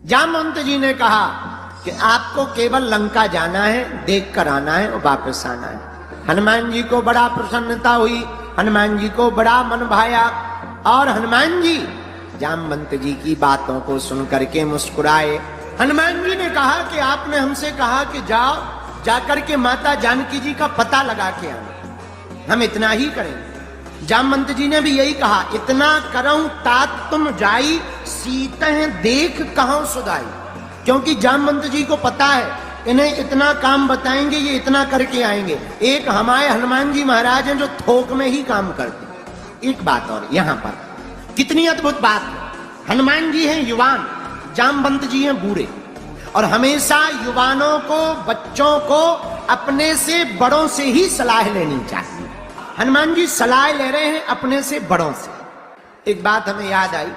जामवंत जी ने कहा कि आपको केवल लंका जाना है, देख कर आना है और वापस आना है। हनुमान जी को बड़ा प्रसन्नता हुई, हनुमान जी को बड़ा मन भाया और हनुमान जी जामवंत जी की बातों को सुन करके मुस्कुराए। हनुमान जी ने कहा कि आपने हमसे कहा कि जाओ, जाकर के माता जानकी जी का पता लगा के आना, हम इतना ही करेंगे। जामवंत जी ने भी यही कहा, इतना करऊं तात तुम जाई, सीते देख कहां सुधाई। क्योंकि जामवंत जी को पता है इन्हें इतना काम बताएंगे, ये इतना करके आएंगे। एक हमारे हनुमान जी महाराज हैं जो थोक में ही काम करते। एक बात और यहां पर कितनी अद्भुत बात है, हनुमान जी हैं युवान, जामवंत जी हैं बूढ़े, और हमेशा युवानों को, बच्चों को अपने से बड़ों से ही सलाह लेनी चाहिए। हनुमान जी सलाह ले रहे हैं अपने से बड़ों से। एक बात हमें याद आई,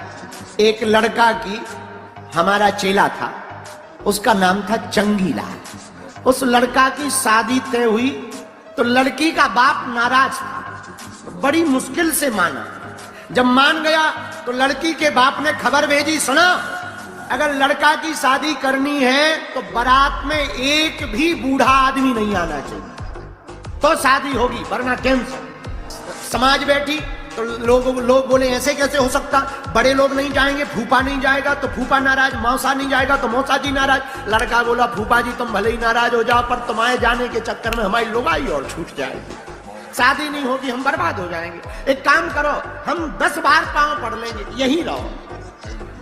एक लड़का की हमारा चेला था, उसका नाम था चंगीलाल। उस लड़का की शादी तय हुई तो लड़की का बाप नाराज था, बड़ी मुश्किल से माना। जब मान गया तो लड़की के बाप ने खबर भेजी, सुना अगर लड़का की शादी करनी है तो बारात में एक भी बूढ़ा आदमी नहीं आना चाहिए तो शादी होगी, वरना कैंसिल। समाज बैठी तो लोग बोले ऐसे कैसे हो सकता, बड़े लोग नहीं जाएंगे, फूफा नहीं जाएगा तो फूफा नाराज, मौसा नहीं जाएगा तो मौसा जी नाराज। लड़का बोला, फूफा जी तुम भले ही नाराज हो जाओ, पर तुम्हारे जाने के चक्कर में हमारी लुगाई और छूट जाएगी, शादी नहीं होगी, हम बर्बाद हो जाएंगे। एक काम करो, हम 10 बार पांव पढ़ लेंगे, यही रहो।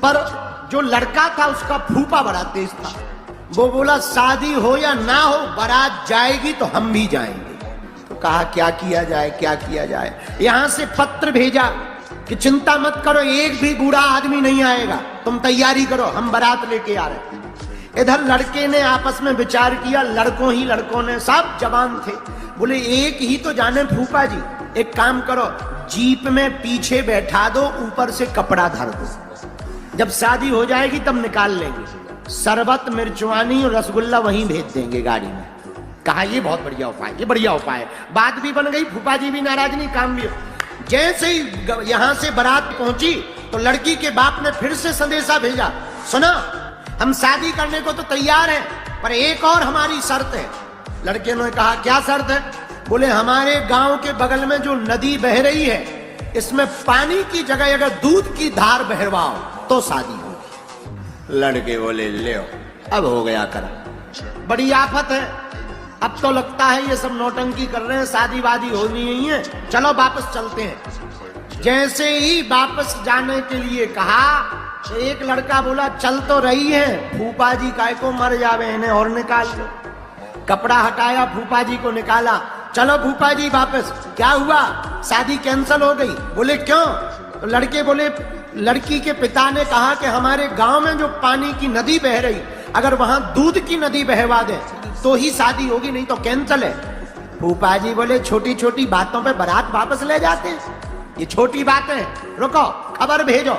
पर जो लड़का था उसका फूफा बड़ा तेज था, वो बोला शादी हो या ना हो, बारात जाएगी तो हम भी जाएंगे। तो कहा क्या किया जाए, क्या किया जाए। यहां से पत्र भेजा कि चिंता मत करो, एक भी बूढ़ा आदमी नहीं आएगा, तुम तैयारी करो, हम बारात लेके आ रहे। इधर लड़के ने आपस में विचार किया, लड़कों ने, सब जवान थे, बोले एक ही तो जाने फूफा जी, एक काम करो, जीप में पीछे बैठा दो, ऊपर से कपड़ा धर दो, जब शादी हो जाएगी तब निकाल लेंगे, शरबत मिर्चवानी और रसगुल्ला वहीं भेज देंगे गाड़ी में। कहा ये बहुत बढ़िया उपाय, ये बढ़िया उपाय है। बात भी बन गई, फूफा जी भी नाराज नहीं, काम भी। जैसे ही यहां से बारात पहुंची तो लड़की के बाप ने फिर से संदेशा भेजा, सुना हम शादी करने को तो तैयार हैं, पर एक और हमारी शर्त है। लड़के ने कहा क्या शर्त है? बोले हमारे गांव के बगल में जो नदी बह रही है, इसमें पानी की जगह अगर दूध की धार बहवाओ तो शादी हो। लड़के बोले ले अब हो गया कर, बड़ी आफत है, अब तो लगता है ये सब नौटंकी कर रहे हैं, शादी वादी होनी नहीं है, चलो वापस चलते हैं। जैसे ही वापस जाने के लिए कहा तो एक लड़का बोला चल तो रही है, फूफा जी काय को मर जावे, इन्हें और निकाल लो। कपड़ा हटाया, फूफा जी को निकाला, चलो फूफा जी वापस। क्या हुआ, शादी कैंसिल हो गई। बोले क्यों? तो लड़के बोले लड़की के पिता ने कहा कि हमारे गांव में जो पानी की नदी बह रही, अगर वहां दूध की नदी बहवा दे तो ही शादी होगी, नहीं तो कैंसिल है। फूफा जी बोले छोटी छोटी बातों पे बारात वापस ले जाते हैं, ये छोटी बात है, रुको खबर भेजो।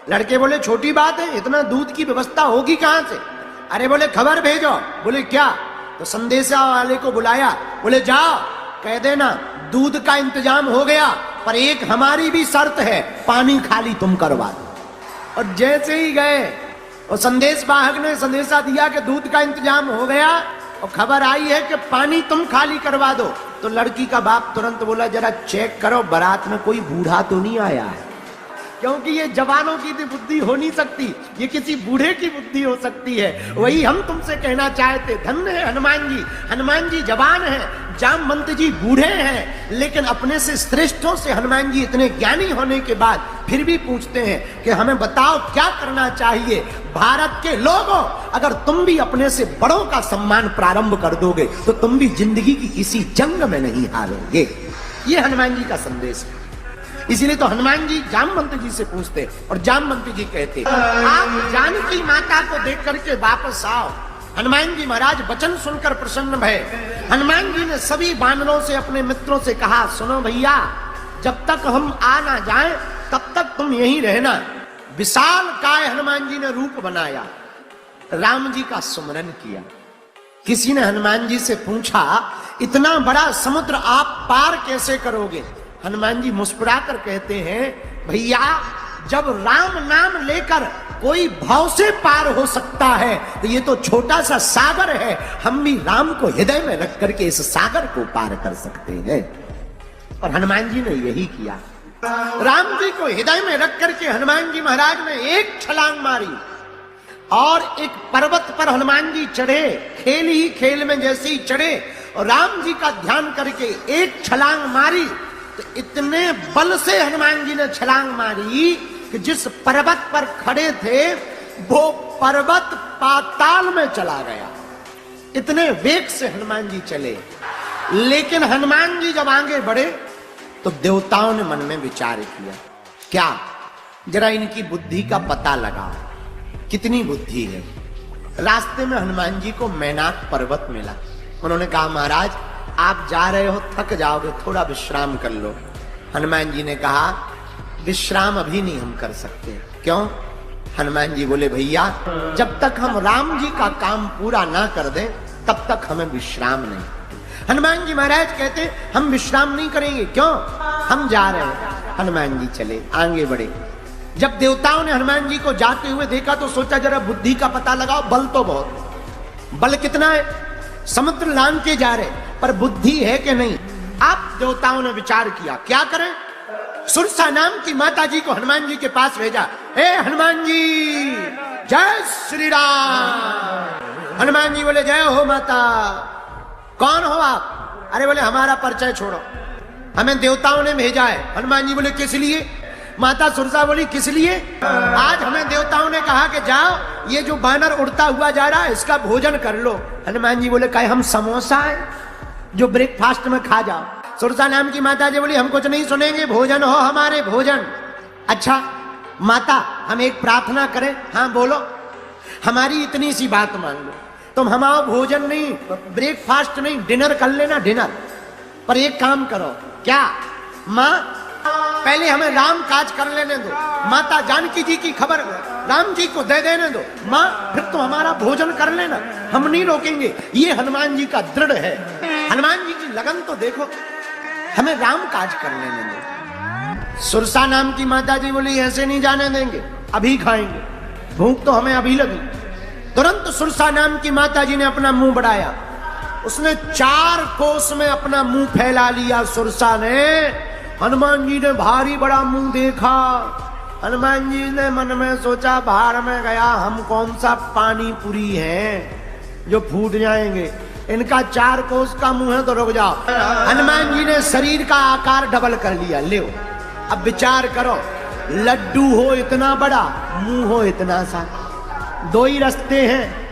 लड़के बोले छोटी बात है, इतना दूध की व्यवस्था होगी कहां से? अरे बोले खबर भेजो। बोले क्या? तो संदेशा वाले को बुलाया, बोले जाओ कह देना दूध का इंतजाम हो गया, पर एक हमारी भी शर्त है, पानी खाली तुम करवा दो। और जैसे ही गए और संदेश वाहक ने संदेशा दिया कि दूध का इंतजाम हो गया और खबर आई है कि पानी तुम खाली करवा दो, तो लड़की का बाप तुरंत बोला जरा चेक करो बारात में कोई बूढ़ा तो नहीं आया है, क्योंकि ये जवानों की भी बुद्धि हो नहीं सकती, ये किसी बूढ़े की बुद्धि हो सकती है। वही हम तुमसे कहना चाहते, धन्य है हनुमान जी, हनुमान जी जवान हैं, जामवंत जी बूढ़े हैं, लेकिन अपने से श्रेष्ठों से हनुमान जी इतने ज्ञानी होने के बाद फिर भी पूछते हैं कि हमें बताओ क्या करना चाहिए। भारत के लोगों, अगर तुम भी अपने से बड़ों का सम्मान प्रारंभ कर दोगे तो तुम भी जिंदगी की किसी जंग में नहीं हारोगे। ये हनुमान जी का संदेश है। इसीलिए तो हनुमान जी जामवंत जी से पूछते और जामवंत जी कहते आप जानकी माता को देख करके वापस आओ। हनुमान जी महाराज वचन सुनकर प्रसन्न भय। हनुमान जी ने सभी वानरों से, अपने मित्रों से कहा सुनो भैया, जब तक हम आ ना जाएं तब तक तुम यहीं रहना। विशाल काय हनुमान जी ने रूप बनाया, राम जी का सुमरन किया। किसी ने हनुमान जी से पूछा इतना बड़ा समुद्र आप पार कैसे करोगे? हनुमान जी मुस्कुरा कर कहते हैं भैया जब राम नाम लेकर कोई भाव से पार हो सकता है तो ये तो छोटा सा सागर है, हम भी राम को हृदय में रख करके इस सागर को पार कर सकते हैं। और हनुमान जी ने यही किया। राम जी को हृदय में रख करके हनुमान जी महाराज ने एक छलांग मारी और एक पर्वत पर हनुमान जी चढ़े। खेल ही खेल में जैसे ही चढ़े और राम जी का ध्यान करके एक छलांग मारी तो इतने बल से हनुमान जी ने छलांग मारी कि जिस पर्वत पर खड़े थे वो पर्वत पाताल में चला गया। इतने वेग से हनुमान जी चले। लेकिन हनुमान जी जब आगे बढ़े तो देवताओं ने मन में विचार किया, क्या जरा इनकी बुद्धि का पता लगाओ, कितनी बुद्धि है। रास्ते में हनुमान जी को मैनाक पर्वत मिला। उन्होंने कहा, महाराज आप जा रहे हो, थक जाओगे, थोड़ा विश्राम कर लो। हनुमान जी ने कहा, विश्राम अभी नहीं हम कर सकते। क्यों? हनुमान जी बोले, भैया जब तक हम राम जी का काम पूरा ना कर दें तब तक हमें विश्राम नहीं। हनुमान जी महाराज कहते, हम विश्राम नहीं करेंगे। क्यों? हम जा रहे हैं। हनुमान जी चले, आगे बढ़े। जब देवताओं ने हनुमान जी को जाते हुए देखा तो सोचा जरा बुद्धि का पता लगाओ, बल तो बहुत, बल कितना है, समुद्र लांघ के जा रहे, पर बुद्धि है कि नहीं। आप देवताओं ने विचार किया, क्या करें। सुरसा नाम की माता जी को हनुमान जी के पास भेजा। हे हनुमान जी, जय श्री राम। हनुमान जी बोले, जय हो माता। कौन हो आप? अरे बोले, हमारा परिचय छोड़ो, हमें देवताओं ने भेजा है। हनुमान जी बोले, किस लिए? माता सुरसा बोली, किस लिए? आज हमें देवताओं ने कहा कि जाओ, ये जो बानर उड़ता हुआ जा रहा है इसका भोजन कर लो। हनुमान जी बोले, क्या हम समोसा है जो ब्रेकफास्ट में खा जाओ? सुरसा नाम की माता जी बोली, हम कुछ नहीं सुनेंगे, भोजन हो हमारे, भोजन। अच्छा माता, हम एक प्रार्थना करें? हाँ बोलो। हमारी इतनी सी बात मान लो, तुम हमारा भोजन नहीं, ब्रेकफास्ट नहीं, डिनर कर लेना, डिनर। पर एक काम करो। क्या? माँ पहले हमें राम काज कर लेने दो, माता जानकी जी की खबर राम जी को दे देने दो, माँ फिर तो हमारा भोजन कर लेना, हम नहीं रोकेंगे। ये हनुमान जी का दृढ़ है। हनुमान जी की लगन तो देखो, हमें राम काज कर लेने दो। सुरसा नाम की माता जी बोली, ऐसे नहीं जाने देंगे, अभी खाएंगे, भूख तो हमें अभी लगी। तुरंत सुरसा नाम की माता जी ने अपना मुंह बढ़ाया, उसने 4 कोस में अपना मुंह फैला लिया। सुरसा ने हनुमान जी ने भारी बड़ा मुंह देखा। हनुमान जी ने मन में सोचा, बाहर में गया, हम कौन सा पानी पूरी है जो फूट जाएंगे, इनका 4 कोस का मुंह है तो रुक जाओ। हनुमान जी ने शरीर का आकार डबल कर लिया। ले अब विचार करो, लड्डू हो इतना बड़ा, मुंह हो इतना सा, 2 ही रास्ते हैं,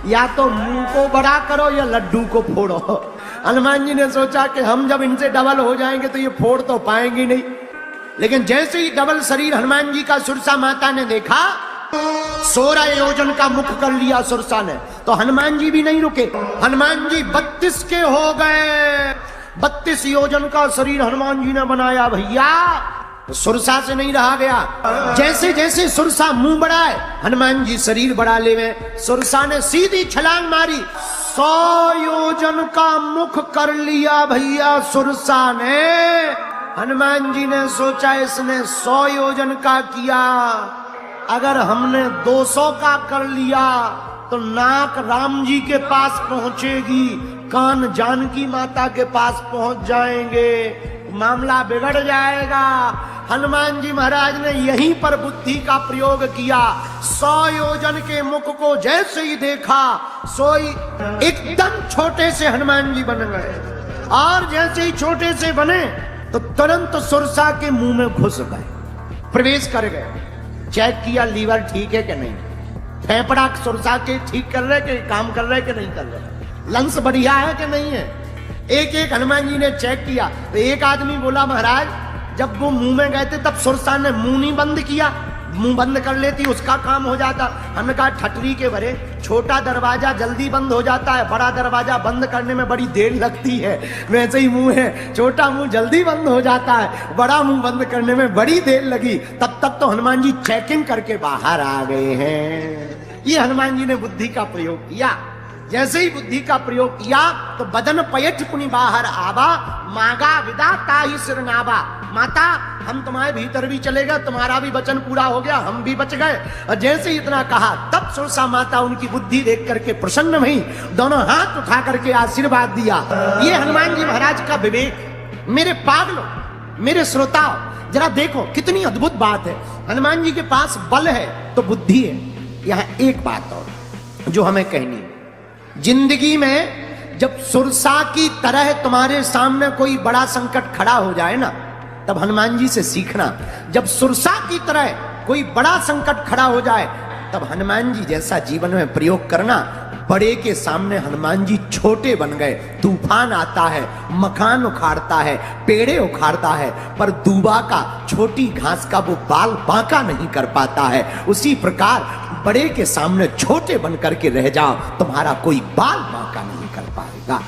या तो मुंह को बड़ा करो या लड्डू को फोड़ो। हनुमान जी ने सोचा कि हम जब इनसे डबल हो जाएंगे तो ये फोड़ तो पाएंगे नहीं। लेकिन जैसे ही डबल शरीर हनुमान जी का सुरसा माता ने देखा, 16 योजन का मुख कर लिया सुरसा ने, तो हनुमान जी भी नहीं रुके। हनुमान जी 32 के हो गए। 32 योजन का शरीर हनुमान जी ने बनाया। भैया सुरसा से नहीं रहा गया। जैसे जैसे सुरसा मुंह बढ़ाए, हनुमान जी शरीर बढ़ा ले में। सुरसा ने सीधी छलांग मारी, 100 योजन का मुख कर लिया भैया सुरसा ने। हनुमान जी ने सोचा, इसने 100 योजन का किया, अगर हमने 200 का कर लिया तो नाक राम जी के पास पहुंचेगी, कान जानकी माता के पास पहुंच जाएंगे, मामला बिगड़ जाएगा। हनुमान जी महाराज ने यहीं पर बुद्धि का प्रयोग किया। 100 योजन के मुख को जैसे ही देखा, सोई एकदम छोटे से हनुमान जी बन गए। और जैसे ही छोटे से बने तो तुरंत सुरसा के मुंह में घुस गए, प्रवेश कर गए। चेक किया लीवर ठीक है कि नहीं, फेफड़ा सुरसा के ठीक कर रहे कि काम कर रहे कि नहीं कर रहे, लंग्स बढ़िया है कि नहीं है। एक एक हनुमान जी ने चेक किया। तो एक आदमी बोला, महाराज जब वो मुंह में गए थे तब सुरसा ने मुंह नहीं बंद किया, मुंह बंद कर लेती उसका काम हो जाता। हमने कहा, ठटरी के भरे, छोटा दरवाजा जल्दी बंद हो जाता है, बड़ा दरवाजा बंद करने में बड़ी देर लगती है। वैसे ही मुंह है, छोटा मुंह जल्दी बंद हो जाता है, बड़ा मुंह बंद करने में बड़ी देर लगी। तब तक तो हनुमान जी चेकिंग करके बाहर आ गए हैं। ये हनुमान जी ने बुद्धि का प्रयोग किया। जैसे ही बुद्धि का प्रयोग किया तो बदन पयठ पुनि बाहर आवा, मांगा विदा ताहि सिर नावा। माता हम तुम्हारे भीतर भी चले गए, तुम्हारा भी वचन पूरा हो गया, हम भी बच गए। और जैसे ही इतना कहा तब सुरसा माता उनकी बुद्धि देख करके प्रसन्न हुई, दोनों हाथ उठा करके आशीर्वाद दिया। ये हनुमान जी महाराज का विवेक। मेरे पागलों, मेरे श्रोताओ, जरा देखो कितनी अद्भुत बात है। हनुमान जी के पास बल है तो बुद्धि है। यहां एक बात और जो हमें कहनी है, जिंदगी में जब सुरसा की तरह तुम्हारे सामने कोई बड़ा संकट खड़ा हो जाए ना, तब हनुमान जी से सीखना। जब सुरसा की तरह कोई बड़ा संकट खड़ा हो जाए तब हनुमान जी जैसा जीवन में प्रयोग करना। बड़े के सामने हनुमान जी छोटे बन गए। तूफान आता है, मकान उखाड़ता है, पेड़े उखाड़ता है, पर दूबा का, छोटी घास का वो बाल बांका नहीं कर पाता है। उसी प्रकार बड़े के सामने छोटे बन करके रह जाओ, तुम्हारा कोई बाल बांका नहीं कर पाएगा।